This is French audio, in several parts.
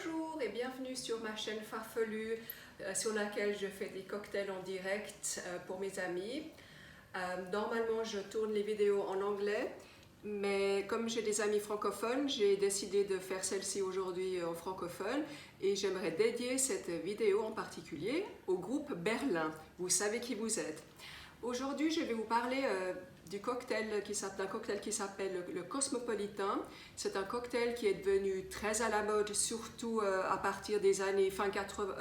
Bonjour et bienvenue sur ma chaîne Farfelue sur laquelle je fais des cocktails en direct pour mes amis. Normalement je tourne les vidéos en anglais, mais comme j'ai des amis francophones, j'ai décidé de faire celle-ci aujourd'hui en francophone et j'aimerais dédier cette vidéo en particulier au groupe Berlin. Vous savez qui vous êtes. Aujourd'hui je vais vous parler d'un cocktail qui s'appelle le Cosmopolitan. C'est un cocktail qui est devenu très à la mode, surtout à partir des années fin 80,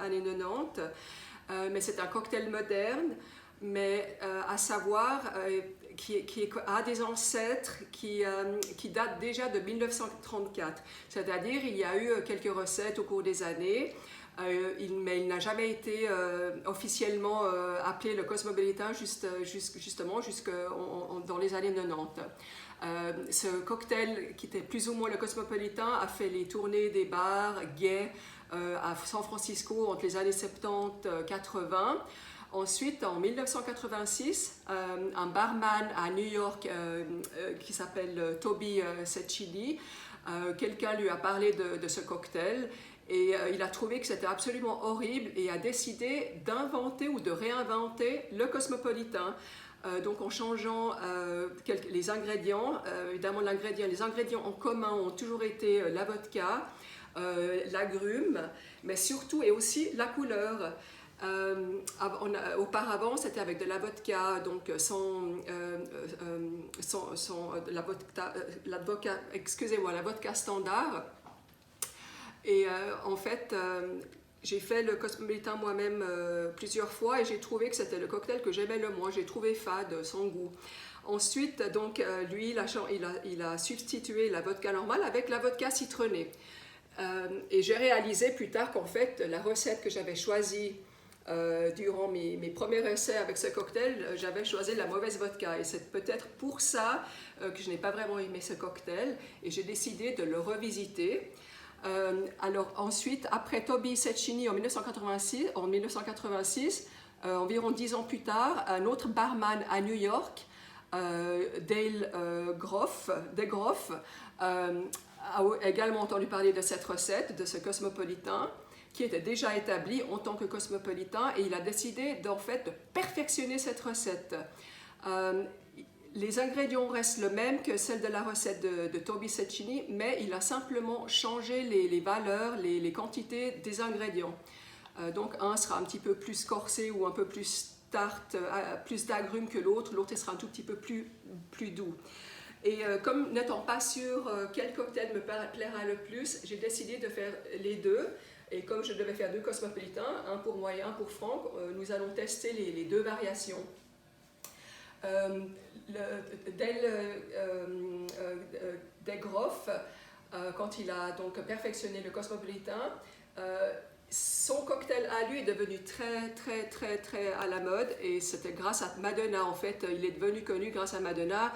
années 90. Mais c'est un cocktail moderne, mais à savoir qui a des ancêtres qui datent déjà de 1934. C'est-à-dire il y a eu quelques recettes au cours des années. Mais il n'a jamais été officiellement appelé le Cosmopolitan justement dans les années 90. Ce cocktail qui était plus ou moins le Cosmopolitan a fait les tournées des bars gays à San Francisco entre les années 70 et 80. Ensuite, en 1986, un barman à New York qui s'appelle Toby Cecchini, quelqu'un lui a parlé de ce cocktail. Et il a trouvé que c'était absolument horrible et a décidé d'inventer ou de réinventer le Cosmopolitan. Donc en changeant les ingrédients, évidemment les ingrédients en commun ont toujours été la vodka, l'agrumes, mais surtout et aussi la couleur. Auparavant c'était avec de la vodka, donc la vodka standard. Et en fait, j'ai fait le Cosmopolitan moi-même plusieurs fois et j'ai trouvé que c'était le cocktail que j'aimais le moins. J'ai trouvé fade, sans goût. Ensuite, donc, lui, il a substitué la vodka normale avec la vodka citronnée. Et j'ai réalisé plus tard qu'en fait, la recette que j'avais choisie durant mes premiers essais avec ce cocktail, j'avais choisi la mauvaise vodka. Et c'est peut-être pour ça que je n'ai pas vraiment aimé ce cocktail. Et j'ai décidé de le revisiter. Alors ensuite, après Toby Cecchini en 1986, environ 10 ans plus tard, un autre barman à New York, Dale Groff, a également entendu parler de cette recette, de ce Cosmopolitan, qui était déjà établi en tant que Cosmopolitan, et il a décidé d'en fait de perfectionner cette recette. Les ingrédients restent le même que celle de la recette de Toby Cecchini, mais il a simplement changé les valeurs, les quantités des ingrédients. Donc un sera un petit peu plus corsé ou un peu plus tarte, plus d'agrumes que l'autre sera un tout petit peu plus doux. Et comme n'étant pas sûr quel cocktail me plaira le plus, j'ai décidé de faire les deux. Et comme je devais faire deux Cosmopolitans, un pour moi et un pour Franck, nous allons tester les deux variations. Dale Groff, quand il a donc perfectionné le Cosmopolitan, son cocktail à lui est devenu très à la mode, et c'était grâce à Madonna. En fait, il est devenu connu grâce à Madonna.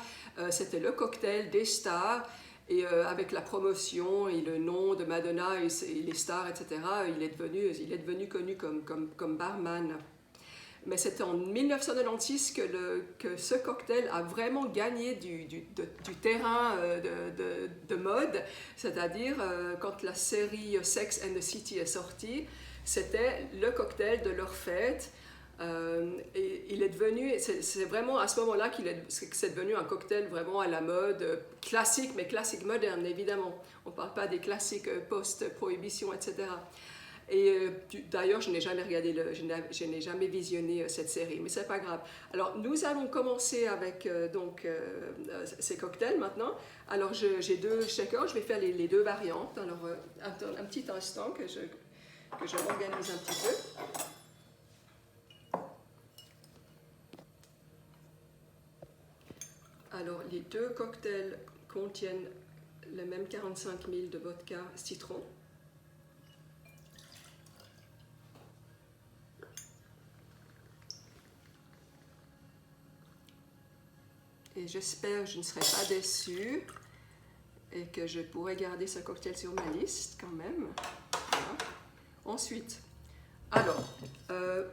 C'était le cocktail des stars, et avec la promotion et le nom de Madonna et les stars, etc., il est devenu connu comme barman. Mais c'était en 1996 que ce cocktail a vraiment gagné du terrain de mode, c'est-à-dire quand la série Sex and the City est sortie, c'était le cocktail de leur fête. Et il est devenu, c'est vraiment à ce moment-là que c'est devenu un cocktail vraiment à la mode, classique, mais classique moderne évidemment. On ne parle pas des classiques post-prohibition, etc. Et d'ailleurs, je n'ai jamais je n'ai jamais visionné cette série, mais c'est pas grave. Alors, nous allons commencer avec ces cocktails maintenant. Alors, j'ai deux shakers, je vais faire les deux variantes. Alors, un petit instant que je m'organise un petit peu. Alors, les deux cocktails contiennent le même 45 ml de vodka citron. Et j'espère que je ne serai pas déçue et que je pourrai garder ce cocktail sur ma liste quand même. Voilà. Ensuite, alors,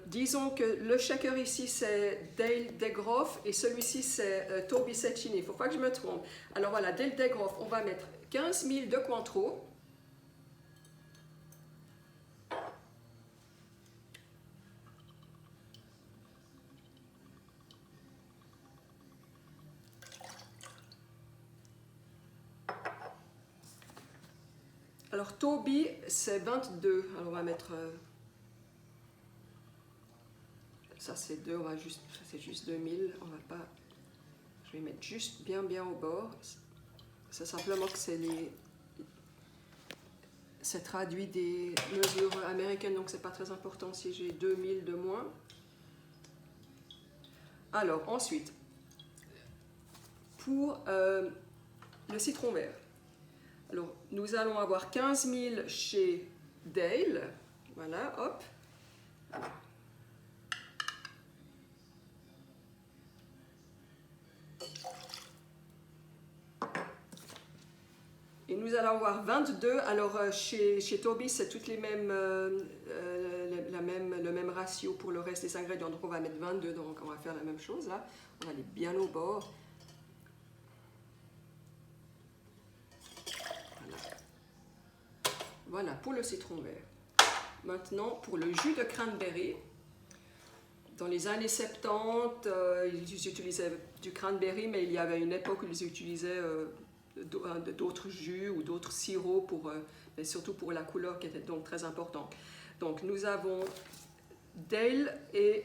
disons que le shaker ici c'est Dale Groff et celui-ci c'est Toby Cecchini. Il ne faut pas que je me trompe. Alors voilà, Dale Groff, on va mettre 15 000 de Cointreau. Alors Toby, c'est 22. Alors on va mettre... ça c'est 2, ça c'est juste 2000. On va pas... Je vais mettre juste bien au bord. C'est simplement que c'est traduit des mesures américaines, donc c'est pas très important si j'ai 2000 de moins. Alors ensuite, pour le citron vert, alors nous allons avoir 15 000 chez Dale, voilà, hop. Et nous allons avoir 22, alors chez Toby c'est toutes les mêmes, le même ratio pour le reste des ingrédients, donc on va mettre 22, donc on va faire la même chose là, on va aller bien au bord. Voilà pour le citron vert. Maintenant pour le jus de cranberry, dans les années 70, ils utilisaient du cranberry, mais il y avait une époque où ils utilisaient d'autres jus ou d'autres sirops, mais surtout pour la couleur qui était donc très importante. Donc nous avons Dale et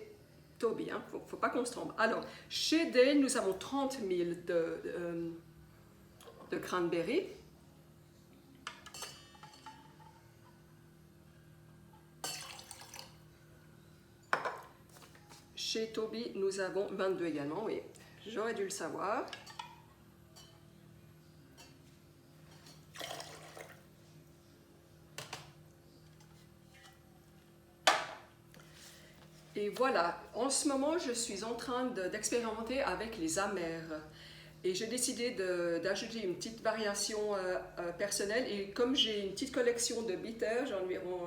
Toby, il ne faut pas qu'on se trompe. Alors chez Dale, nous avons 30 000 de cranberry. Chez Toby, nous avons 22 également, oui, j'aurais dû le savoir. Et voilà, en ce moment, je suis en train d'expérimenter avec les amers. Et j'ai décidé d'ajouter une petite variation personnelle. Et comme j'ai une petite collection de bitters, j'ai environ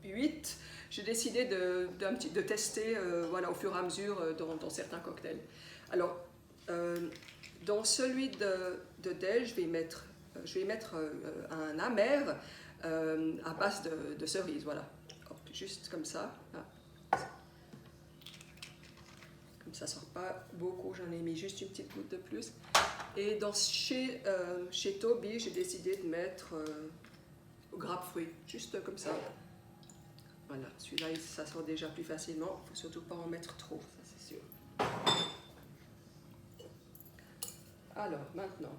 8, j'ai décidé de tester voilà, au fur et à mesure dans certains cocktails. Alors, dans celui de Dale, je vais mettre un amer à base de cerise, voilà. Hop, juste comme ça. Là. Comme ça ne sort pas beaucoup, j'en ai mis juste une petite goutte de plus. Et chez Toby, j'ai décidé de mettre au grapefruit, juste comme ça. Voilà, celui-là, ça sort déjà plus facilement. Il ne faut surtout pas en mettre trop, ça c'est sûr. Alors, maintenant.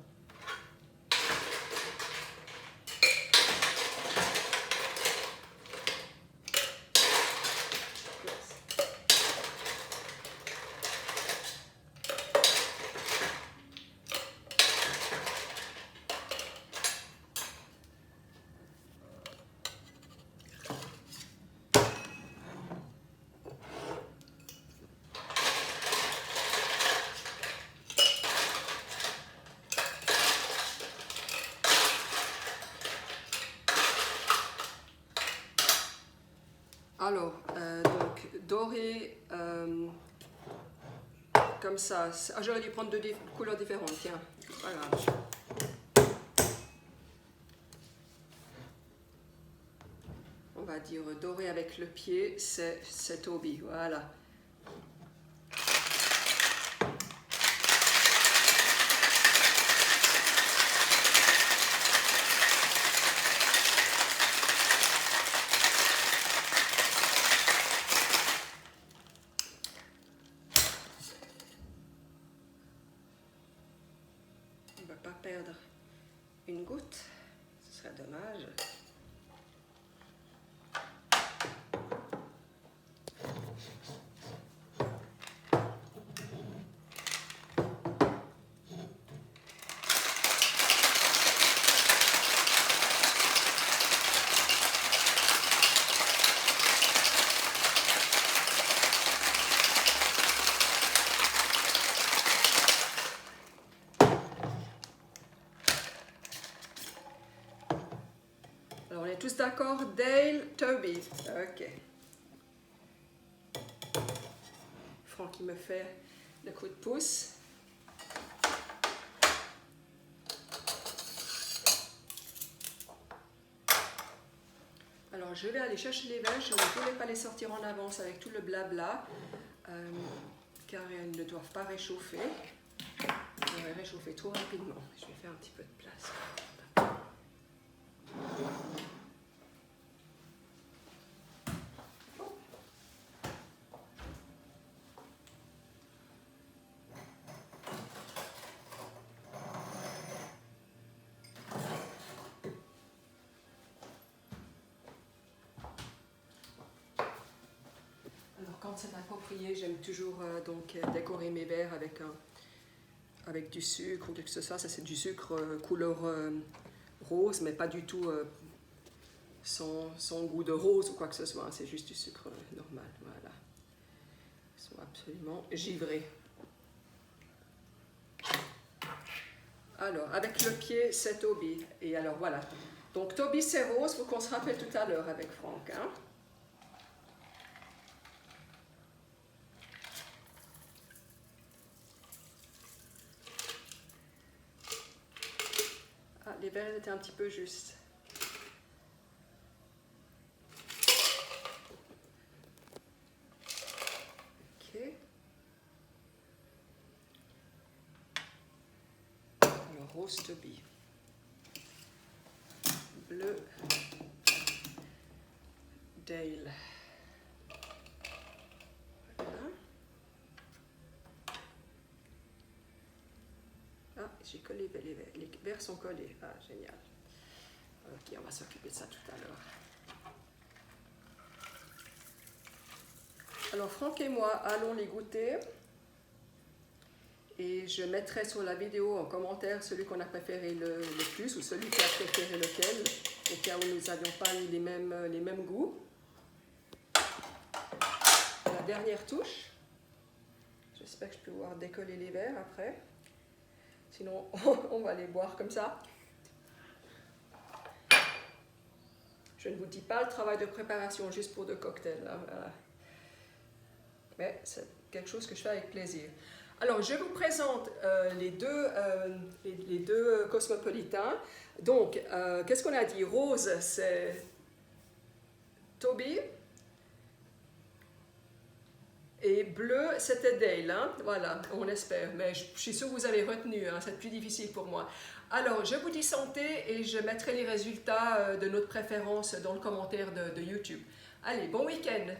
Alors, donc, doré, comme ça. Ah, j'aurais dû prendre deux couleurs différentes, tiens, c'est pas grave. On va dire doré avec le pied, c'est Toby, voilà. Pas perdre une goutte, ce serait dommage. Tous d'accord? Dale, Toby. Ok. Franck qui me fait le coup de pouce. Alors je vais aller chercher les verres. Je ne voulais pas les sortir en avance avec tout le blabla, car elles ne doivent pas réchauffer. Elles vont réchauffer trop rapidement. Je vais faire un petit peu de place. c'est approprié, j'aime toujours décorer mes verres avec du sucre ou quelque chose. Ça c'est du sucre couleur rose, mais pas du tout sans goût de rose ou quoi que ce soit. C'est juste du sucre normal. Voilà. Ils sont absolument givrés. Alors, avec le pied, c'est Toby. Et alors voilà. Donc Toby c'est rose, il faut qu'on se rappelle tout à l'heure avec Franck. Hein? Ah, les verres étaient un petit peu justes. Ok. Alors, rose Toby. Bleu Dale. Voilà. Ah, j'ai collé les verres sont collés. Ah, génial. Ok, on va s'occuper de ça tout à l'heure. Alors, Franck et moi allons les goûter. Et je mettrai sur la vidéo en commentaire celui qu'on a préféré le plus ou celui qui a préféré lequel, au cas où nous n'avions pas eu les mêmes goûts. La dernière touche. J'espère que je peux pouvoir décoller les verres après. Sinon, on va les boire comme ça. Je ne vous dis pas le travail de préparation juste pour 2 cocktails. Hein, voilà. Mais c'est quelque chose que je fais avec plaisir. Alors, je vous présente les deux cosmopolitains. Donc, qu'est-ce qu'on a dit? Rose, c'est Toby. Et bleu, c'était Dale. Hein? Voilà, on espère. Mais je suis sûre que vous avez retenu. Hein? C'est plus difficile pour moi. Alors, je vous dis santé et je mettrai les résultats de notre préférence dans le commentaire de YouTube. Allez, bon week-end!